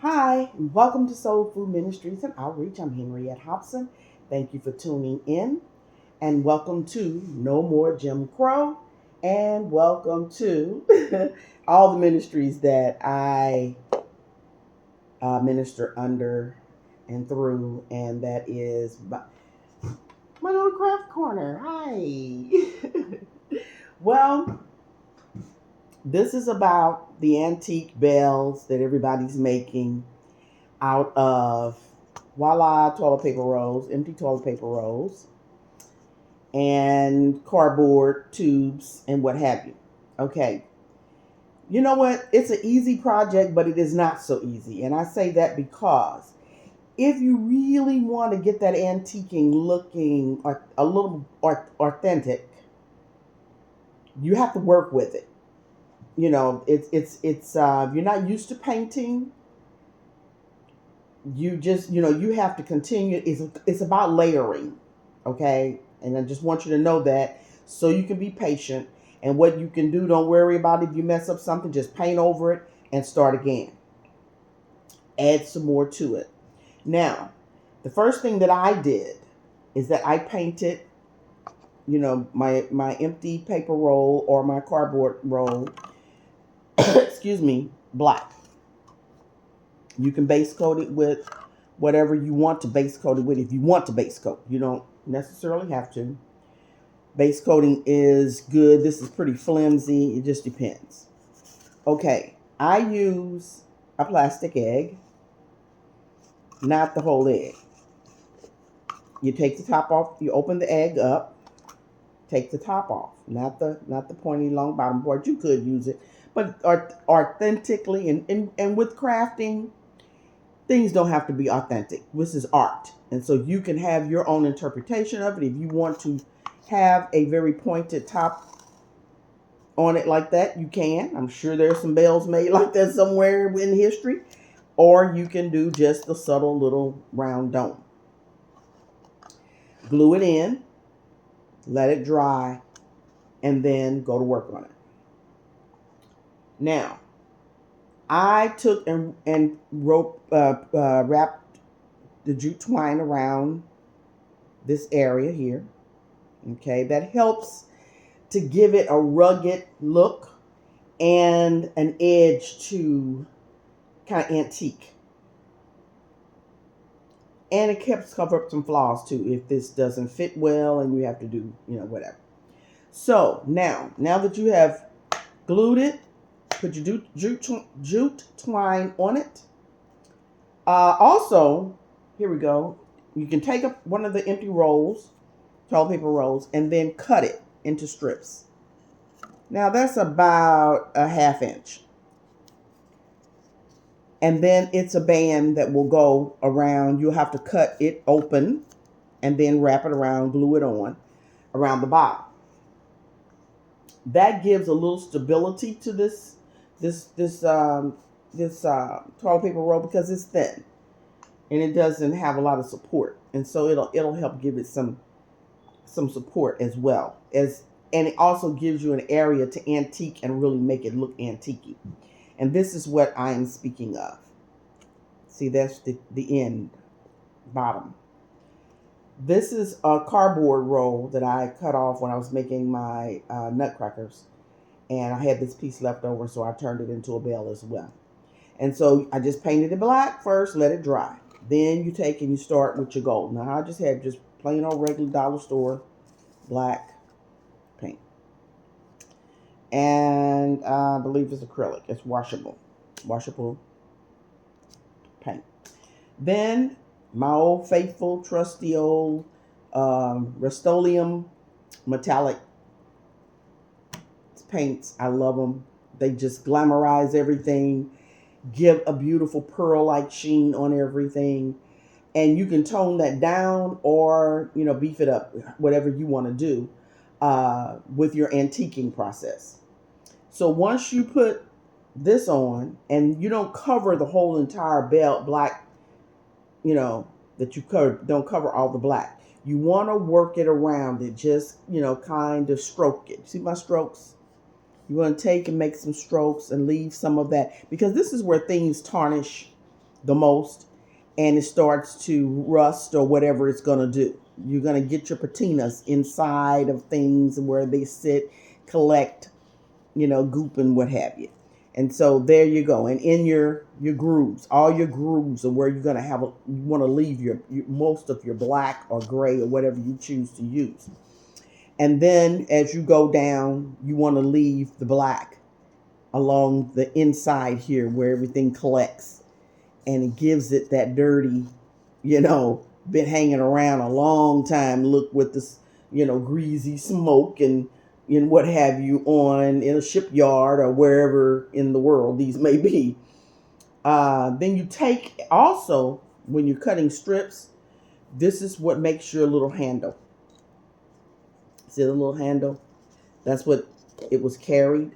Hi, and welcome to Soul Food Ministries and Outreach. I'm Henriette Hobson. Thank you for tuning in, and welcome to No More Jim Crow, and welcome to all the ministries that I minister under and through, and that is my little craft corner. Hi. Well, this is about the antique bells that everybody's making out of voila toilet paper rolls, empty toilet paper rolls, and cardboard tubes and what have you. Okay. You know what? It's an easy project, but it is not so easy. And I say that because if you really want to get that antiquing looking or a little authentic, you have to work with it. If you're not used to painting, you have to continue. It's about layering, okay? And I just want you to know that so you can be patient. And what you can do, don't worry about it. If you mess up something, just paint over it and start again. Add some more to it. Now, the first thing that I did is that I painted, my empty paper roll or my cardboard roll, excuse me, black. You can base coat it with whatever you want to base coat it with if you want to base coat. You don't necessarily have to. Base coating is good. This is pretty flimsy. It just depends. Okay, I use a plastic egg, not the whole egg. You take the top off, you open the egg up, take the top off, not the pointy long bottom part. You could use it, but authentically and with crafting, things don't have to be authentic. This is art. And so you can have your own interpretation of it. If you want to have a very pointed top on it like that, you can. I'm sure there's some bells made like that somewhere in history. Or you can do just the subtle little round dome. Glue it in, let it dry, and then go to work on it. Now, I took and wrapped the jute twine around this area here. Okay, that helps to give it a rugged look and an edge to kind of antique. And it helps cover up some flaws too if this doesn't fit well and you have to do, whatever. So now that you have glued it, put your jute twine on it. Also, here we go. You can take up one of the empty rolls, toilet paper rolls, and then cut it into strips. Now that's about a ½ inch. And then it's a band that will go around. You'll have to cut it open and then wrap it around, glue it on around the bottom. That gives a little stability to this toilet paper roll because it's thin and it doesn't have a lot of support, and so it'll help give it some support as well as, and it also gives you an area to antique and really make it look antique. And this is what I am speaking of. See, that's the end bottom. This is a cardboard roll that I cut off when I was making my nutcrackers. And I had this piece left over, so I turned it into a bell as well. And so I just painted it black first, let it dry. Then you take and you start with your gold. Now I just had just plain old regular dollar store black paint. And I believe it's acrylic. It's washable paint. Then my old faithful, trusty old Rust-Oleum metallic paints. I love them. They just glamorize everything, give a beautiful pearl-like sheen on everything. And you can tone that down or, beef it up, whatever you want to do with your antiquing process. So once you put this on, and you don't cover the whole entire belt black, that you don't cover all the black. You want to work it around it, just, kind of stroke it. See my strokes? You want to take and make some strokes and leave some of that, because this is where things tarnish the most, and it starts to rust or whatever it's going to do. You're going to get your patinas inside of things where they sit, collect, goop and what have you. And so there you go. And in your grooves, all your grooves are where you're going to you want to leave your most of your black or gray or whatever you choose to use. And then as you go down, you want to leave the black along the inside here where everything collects, and it gives it that dirty, been hanging around a long time look with this, greasy smoke and what have you on in a shipyard or wherever in the world these may be. Then you take also, when you're cutting strips, this is what makes your little handle. See the little handle? That's what it was carried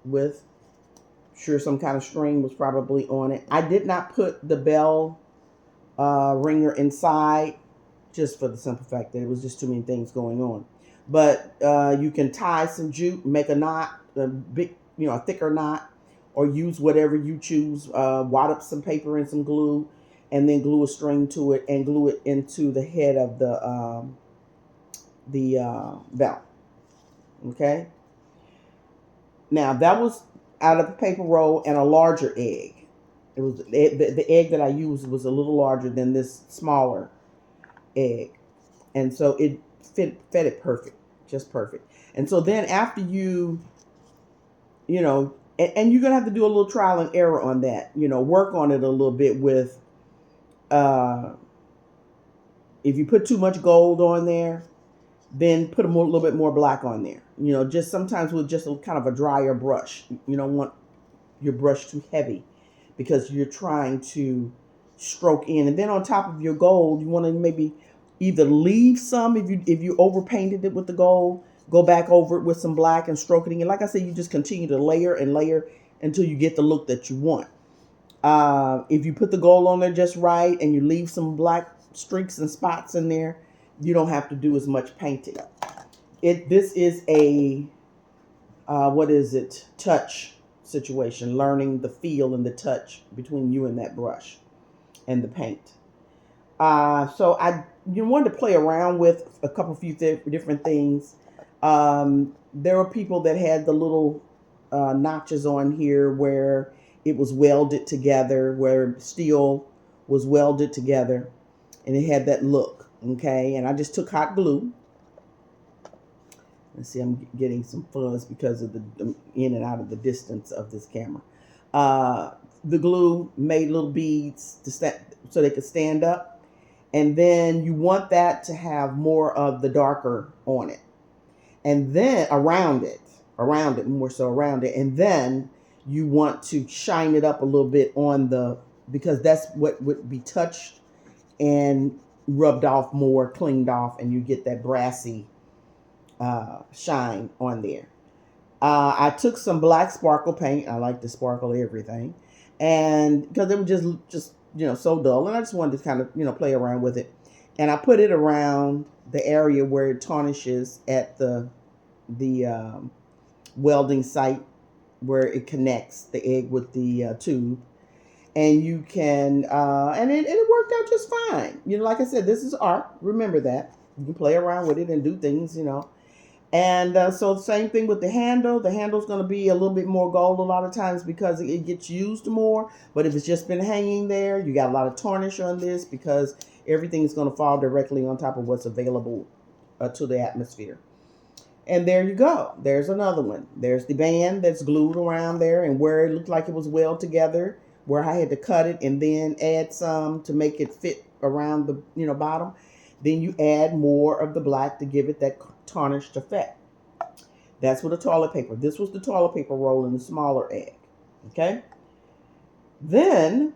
with. Sure, some kind of string was probably on it. I did not put the bell ringer inside, just for the simple fact that it was just too many things going on. But you can tie some jute, make a knot, a big, a thicker knot, or use whatever you choose. Wad up some paper and some glue, and then glue a string to it and glue it into the head of the bell. Okay. Now that was out of a paper roll and a larger egg. It was the egg that I used was a little larger than this smaller egg, and so it fed it perfect, just perfect. And so then after and you're gonna have to do a little trial and error on that. Work on it a little bit with. If you put too much gold on there, then put a little bit more black on there. Just sometimes with just a kind of a drier brush. You don't want your brush too heavy because you're trying to stroke in. And then on top of your gold, you want to maybe either leave some if you overpainted it with the gold, go back over it with some black and stroke it in. Like I said, you just continue to layer and layer until you get the look that you want. If you put the gold on there just right and you leave some black streaks and spots in there, you don't have to do as much painting. This is a touch situation, learning the feel and the touch between you and that brush and the paint. So I wanted to play around with a couple few different things. There were people that had the little notches on here where it was welded together, where steel was welded together, and it had that look. Okay, and I just took hot glue. Let's see, I'm getting some fuzz because of the in and out of the distance of this camera. The glue made little beads so they could stand up. And then you want that to have more of the darker on it. And then around it, more so around it. And then you want to shine it up a little bit because that's what would be touched and rubbed off more, cleaned off, and you get that brassy shine on there. I took some black sparkle paint. I like to sparkle everything, and because it was just so dull, and I just wanted to kind of play around with it, and I put it around the area where it tarnishes at the welding site where it connects the egg with the tube. And you can, and it worked out just fine. Like I said, this is art. Remember that. You can play around with it and do things, And so the same thing with the handle. The handle's going to be a little bit more gold a lot of times because it gets used more. But if it's just been hanging there, you got a lot of tarnish on this because everything is going to fall directly on top of what's available to the atmosphere. And there you go. There's another one. There's the band that's glued around there, and where it looked like it was well together, where I had to cut it and then add some to make it fit around the bottom. Then you add more of the black to give it that tarnished effect. That's with the toilet paper. This was the toilet paper roll in the smaller egg. Okay. Then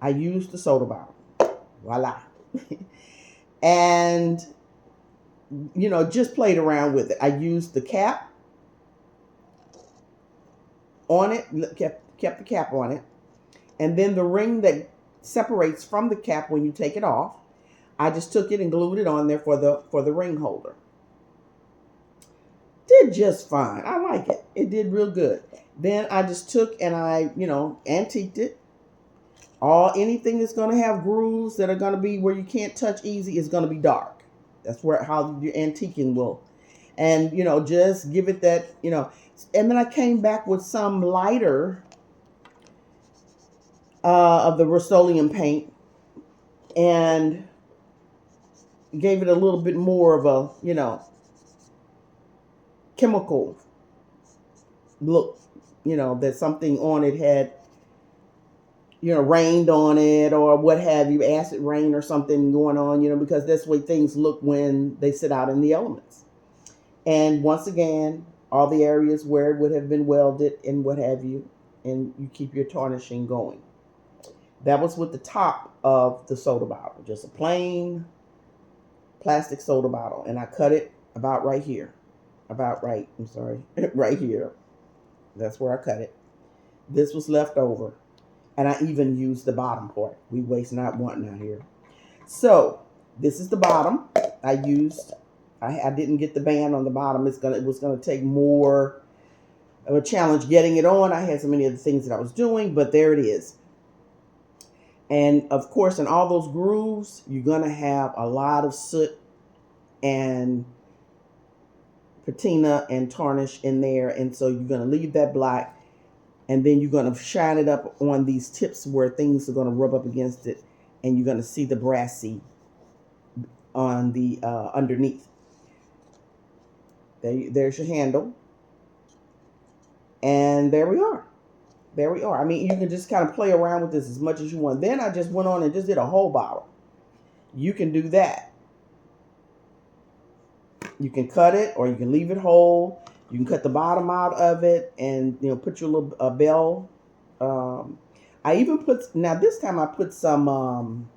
I used the soda bottle. Voila. And just played around with it. I used the cap on it, kept the cap on it. And then the ring that separates from the cap when you take it off, I just took it and glued it on there for the ring holder. Did just fine. I like it. It did real good. Then I just took and I, antiqued it. Anything that's going to have grooves that are going to be where you can't touch easy is going to be dark. That's where how your antiquing will. And just give it that. And then I came back with some lighter of the Rust-Oleum paint and gave it a little bit more of a chemical look. That something on it had rained on it or what have you, acid rain or something going on, because that's the way things look when they sit out in the elements. And once again, all the areas where it would have been welded and what have you, and you keep your tarnishing going. That was with the top of the soda bottle, just a plain plastic soda bottle. And I cut it about right here. Right here. That's where I cut it. This was left over. And I even used the bottom part. We waste not, want not here. So this is the bottom. I didn't get the band on the bottom. It was gonna take more of a challenge getting it on. I had so many other things that I was doing, but there it is. And of course, in all those grooves, you're gonna have a lot of soot and patina and tarnish in there, and so you're gonna leave that black. And then you're going to shine it up on these tips where things are going to rub up against it. And you're going to see the brassy on the underneath. There's your handle. And there we are. I mean, you can just kind of play around with this as much as you want. Then I just went on and just did a whole bottle. You can do that. You can cut it or you can leave it whole. You can cut the bottom out of it and put your little bell. I even now this time I put some.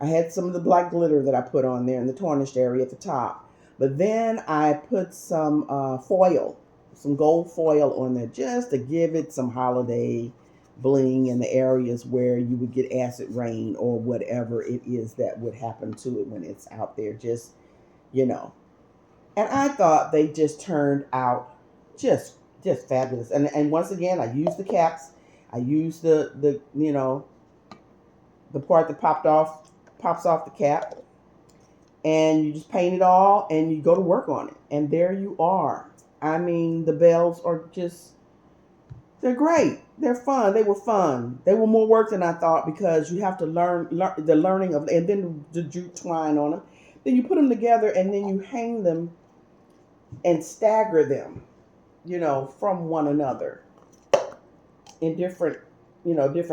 I had some of the black glitter that I put on there in the tarnished area at the top, but then I put some foil, some gold foil on there just to give it some holiday bling in the areas where you would get acid rain or whatever it is that would happen to it when it's out there. Just And I thought they just turned out just fabulous. And once again, I used the caps. I used the part that pops off the cap, and you just paint it all, and you go to work on it, and there you are. I mean, the bells are they're great. They're fun. They were fun. They were more work than I thought because you have to learn the learning of, and then the jute twine on them. Then you put them together, and then you hang them and stagger them, from one another in different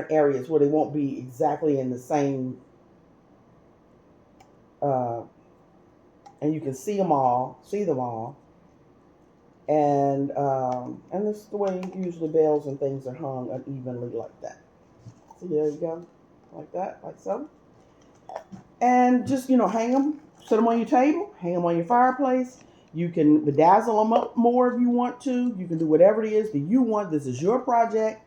areas where they won't be exactly in the same, and you can see them all, and this is the way usually bells and things are hung unevenly like that. So there you go, like that, like so, and just hang them, set them on your table, hang them on your fireplace. You can bedazzle them up more if you want to. You can do whatever it is that you want. This is your project.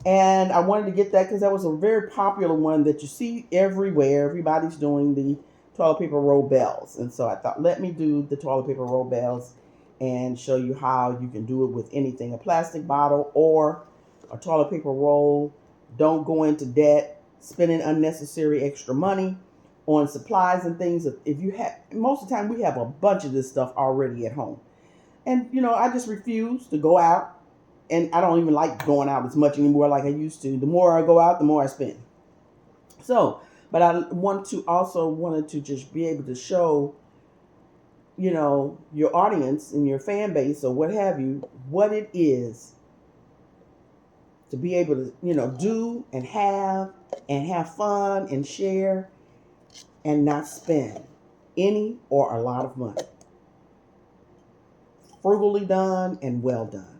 And I wanted to get that because that was a very popular one that you see everywhere. Everybody's doing the toilet paper roll bells. And so I thought, let me do the toilet paper roll bells and show you how you can do it with anything, a plastic bottle or a toilet paper roll. Don't go into debt, spending unnecessary extra money on supplies and things. If you have, most of the time we have a bunch of this stuff already at home, and I just refuse to go out, and I don't even like going out as much anymore like I used to. The more I go out, the more I spend. So, but I wanted to just be able to show your audience and your fan base or what have you, what it is to be able to do and have fun and share and not spend any or a lot of money. Frugally done and well done.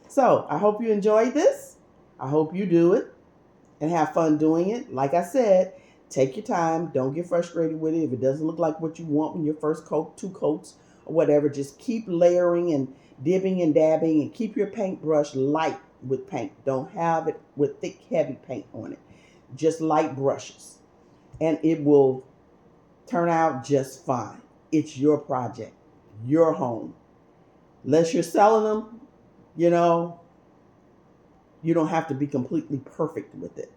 So I hope you enjoyed this. I hope you do it and have fun doing it. Like I said, take your time. Don't get frustrated with it. If it doesn't look like what you want in your first coat, 2 coats, or whatever, just keep layering and dipping and dabbing, and keep your paintbrush light with paint. Don't have it with thick, heavy paint on it. Just light brushes. And it will turn out just fine. It's your project, your home. Unless you're selling them, you You don't have to be completely perfect with it.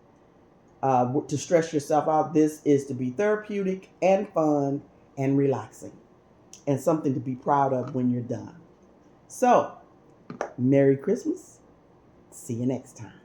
To stress yourself out, this is to be therapeutic and fun and relaxing and something to be proud of when you're done. So, Merry Christmas. See you next time.